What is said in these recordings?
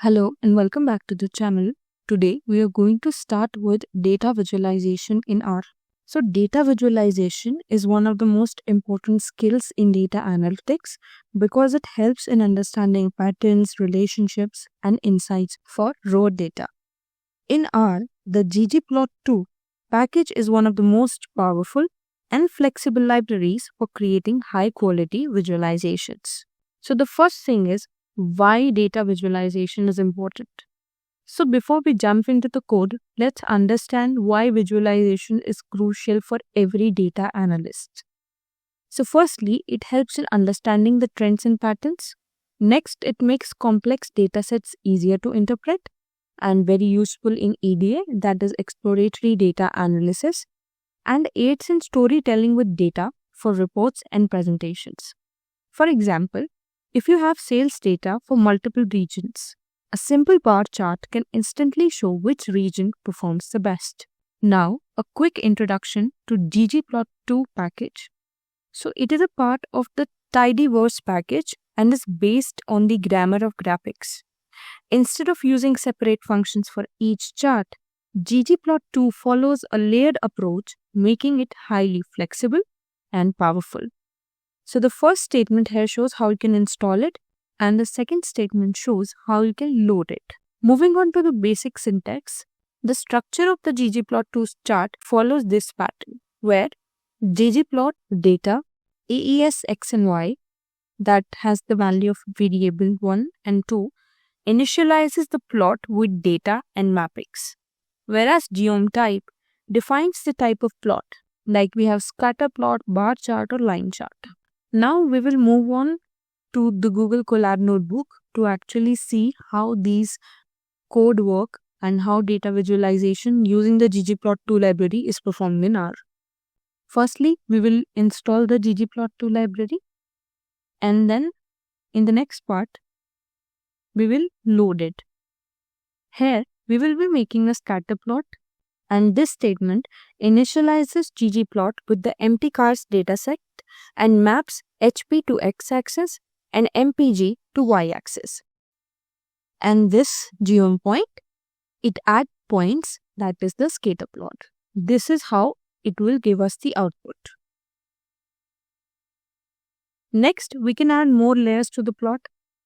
Hello and welcome back to the channel. Today we are going to start with data visualization in R. So data visualization is one of the most important skills in data analytics because it helps in understanding patterns, relationships and insights for raw data. In R, the ggplot2 package is one of the most powerful and flexible libraries for creating high quality visualizations. So the first thing is why data visualization is important. So before we jump into the code, let's understand why visualization is crucial for every data analyst. So firstly, it helps in understanding the trends and patterns. Next, it makes complex datasets easier to interpret and very useful in EDA, that is exploratory data analysis, and aids in storytelling with data for reports and presentations. For example, if you have sales data for multiple regions, a simple bar chart can instantly show which region performs the best. Now, a quick introduction to ggplot2 package. So, it is a part of the tidyverse package and is based on the grammar of graphics. Instead of using separate functions for each chart, ggplot2 follows a layered approach, making it highly flexible and powerful. So the first statement here shows how you can install it, and the second statement shows how you can load it. Moving on to the basic syntax, the structure of the ggplot2 chart follows this pattern, where ggplot data AES x and y, that has the value of variable 1 and 2, initializes the plot with data and mappings, whereas geom type defines the type of plot, like we have scatter plot, bar chart or line chart. Now we will move on to the Google Colab notebook to actually see how these code work and how data visualization using the ggplot2 library is performed in R. Firstly, we will install the ggplot2 library, and then in the next part, we will load it. Here, we will be making a scatter plot, and this statement initializes ggplot with the empty cars dataset and maps HP to x-axis and MPG to y-axis. And this geom point, it adds points, that is the scatter plot. This is how it will give us the output. Next, we can add more layers to the plot,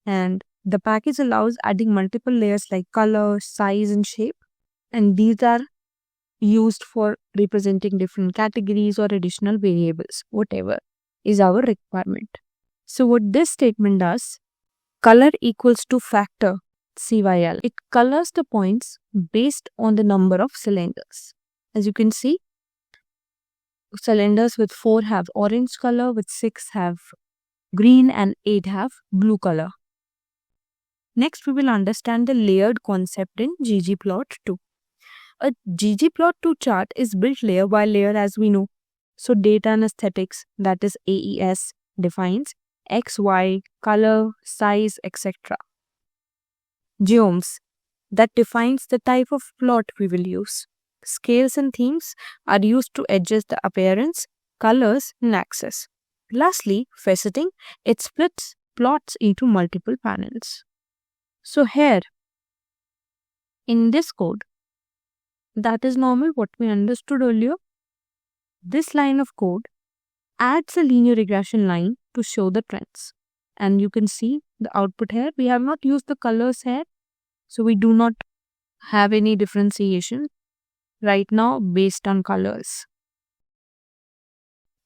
and the package allows adding multiple layers like color, size and shape, and these are used for representing different categories or additional variables, whatever is our requirement. So what this statement does, color equals to factor CYL. It colors the points based on the number of cylinders. As you can see, cylinders with 4 have orange color, with 6 have green and 8 have blue color. Next, we will understand the layered concept in ggplot2. A ggplot2 chart is built layer by layer, as we know. So data and aesthetics, that is AES, defines X, Y, color, size, etc. Geoms, that defines the type of plot we will use. Scales and themes are used to adjust the appearance, colors and axis. Lastly, faceting, it splits plots into multiple panels. So here, in this code, that is normal, what we understood earlier. This line of code adds a linear regression line to show the trends. And you can see the output here. We have not used the colors here, so we do not have any differentiation right now based on colors.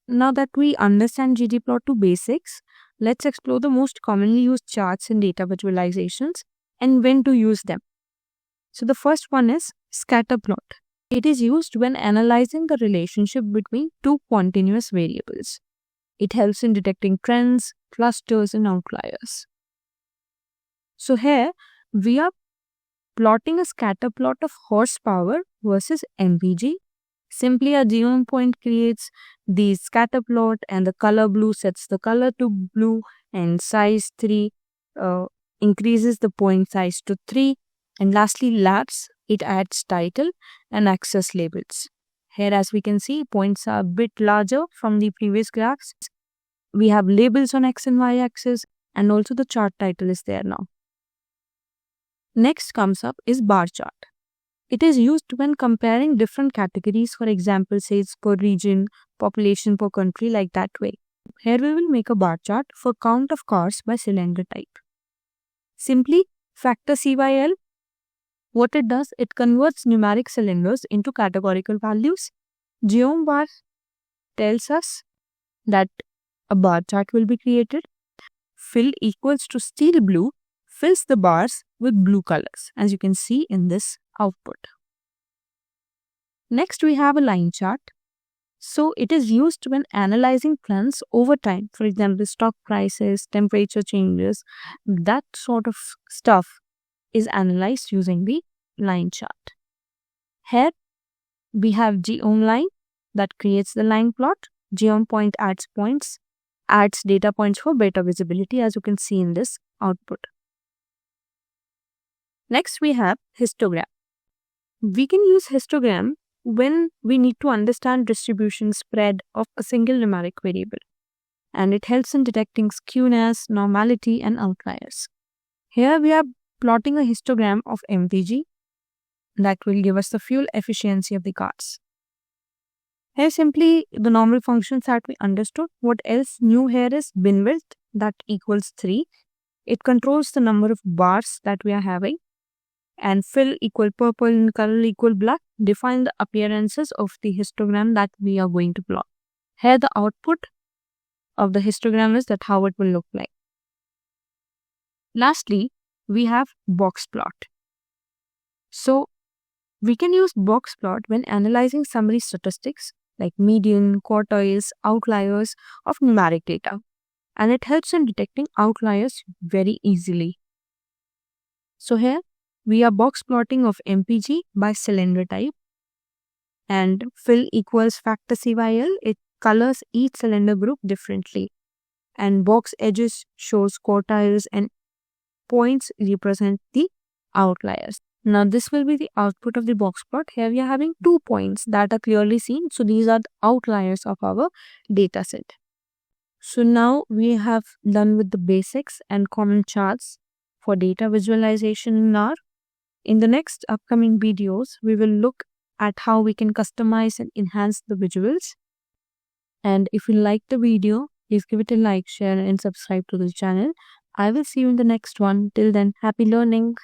Now that we understand ggplot2 basics, let's explore the most commonly used charts in data visualizations and when to use them. So the first one is scatter plot. It is used when analyzing the relationship between two continuous variables. It helps in detecting trends, clusters and outliers. So here we are plotting a scatter plot of horsepower versus MPG. Simply a geom point creates the scatter plot, and the color blue sets the color to blue, and size 3 increases the point size to 3. And lastly, labs, it adds title and axis labels. Here, as we can see, points are a bit larger from the previous graphs. We have labels on X and Y axis, and also the chart title is there now. Next comes up is bar chart. It is used when comparing different categories, for example, sales per region, population per country, like that way. Here we will make a bar chart for count of cars by cylinder type. Simply factor CYL. What it does, it converts numeric cylinders into categorical values. Geom bar tells us that a bar chart will be created. Fill equals to steel blue fills the bars with blue colors, as you can see in this output. Next, we have a line chart. So it is used when analyzing trends over time. For example, stock prices, temperature changes, that sort of stuff is analyzed using the line chart. Here we have geom line that creates the line plot. Geom point adds data points for better visibility, as you can see in this output. Next, we have histogram. We can use histogram when we need to understand distribution spread of a single numeric variable, and it helps in detecting skewness, normality, and outliers. Here we are plotting a histogram of MPG that will give us the fuel efficiency of the cars. Here simply the normal functions that we understood. What else new here is bin width that equals 3. It controls the number of bars that we are having. And fill equal purple and color equal black define the appearances of the histogram that we are going to plot. Here the output of the histogram is that how it will look like. Lastly, we have box plot. So we can use box plot when analyzing summary statistics like median, quartiles, outliers of numeric data, and it helps in detecting outliers very easily. So here we are box plotting of MPG by cylinder type, and fill equals factor CYL. It colors each cylinder group differently, and box edges shows quartiles and points represent the outliers. Now this will be the output of the box plot. Here we are having 2 points that are clearly seen. So these are the outliers of our data set. So now we have done with the basics and common charts for data visualization in R. In the next upcoming videos, we will look at how we can customize and enhance the visuals. And if you like the video, please give it a like, share, and subscribe to the channel. I will see you in the next one. Till then, happy learning.